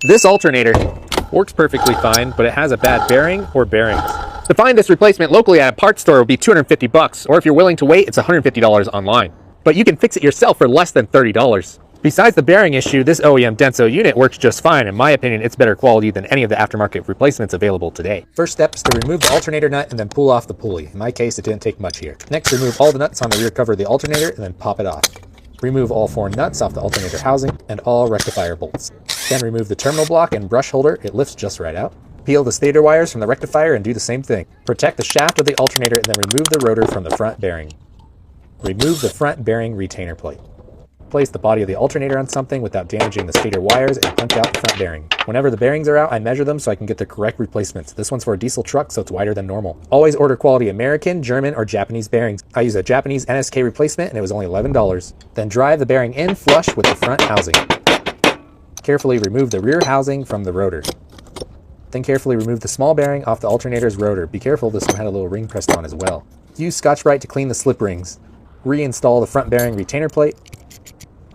This alternator works perfectly fine, but it has a bad bearing or bearings. To find this replacement locally at a parts store would be $250, or if you're willing to wait, it's $150 online. But you can fix it yourself for less than $30. Besides the bearing issue, this OEM Denso unit works just fine. In my opinion, it's better quality than any of the aftermarket replacements available today. First step is to remove the alternator nut and then pull off the pulley. In my case, it didn't take much here. Next, remove all the nuts on the rear cover of the alternator and then pop it off. Remove all 4 nuts off the alternator housing and all rectifier bolts. Then remove the terminal block and brush holder. It lifts just right out. Peel the stator wires from the rectifier and do the same thing. Protect the shaft of the alternator and then remove the rotor from the front bearing. Remove the front bearing retainer plate. Place the body of the alternator on something without damaging the stator wires and punch out the front bearing. Whenever the bearings are out, I measure them so I can get the correct replacements. This one's for a diesel truck, so it's wider than normal. Always order quality American, German, or Japanese bearings. I use a Japanese NSK replacement and it was only $11. Then drive the bearing in flush with the front housing. Carefully remove the rear housing from the rotor. Then carefully remove the small bearing off the alternator's rotor. Be careful, this one had a little ring pressed on as well. Use Scotch-Brite to clean the slip rings. Reinstall the front bearing retainer plate,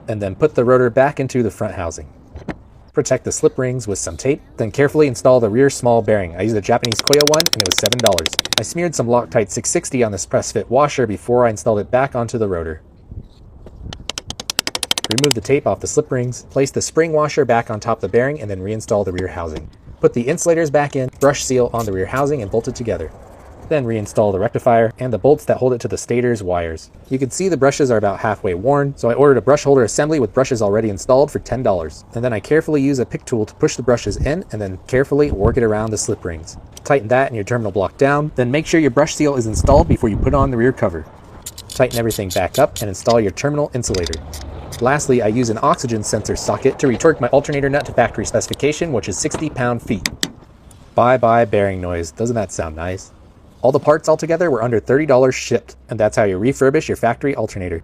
and then put the rotor back into the front housing. Protect the slip rings with some tape, then carefully install the rear small bearing. I used a Japanese Koya one and it was $7. I smeared some Loctite 660 on this press fit washer before I installed it back onto the rotor. Remove the tape off the slip rings, place the spring washer back on top of the bearing, and then reinstall the rear housing. Put the insulators back in, brush seal on the rear housing, and bolt it together. Then reinstall the rectifier and the bolts that hold it to the stator's wires. You can see the brushes are about halfway worn, so I ordered a brush holder assembly with brushes already installed for $10. And then I carefully use a pick tool to push the brushes in and then carefully work it around the slip rings. Tighten that and your terminal block down, then make sure your brush seal is installed before you put on the rear cover. Tighten everything back up and install your terminal insulator. Lastly, I use an oxygen sensor socket to retorque my alternator nut to factory specification, which is 60 pound-feet. Bye-bye bearing noise. Doesn't that sound nice? All the parts altogether were under $30 shipped, and that's how you refurbish your factory alternator.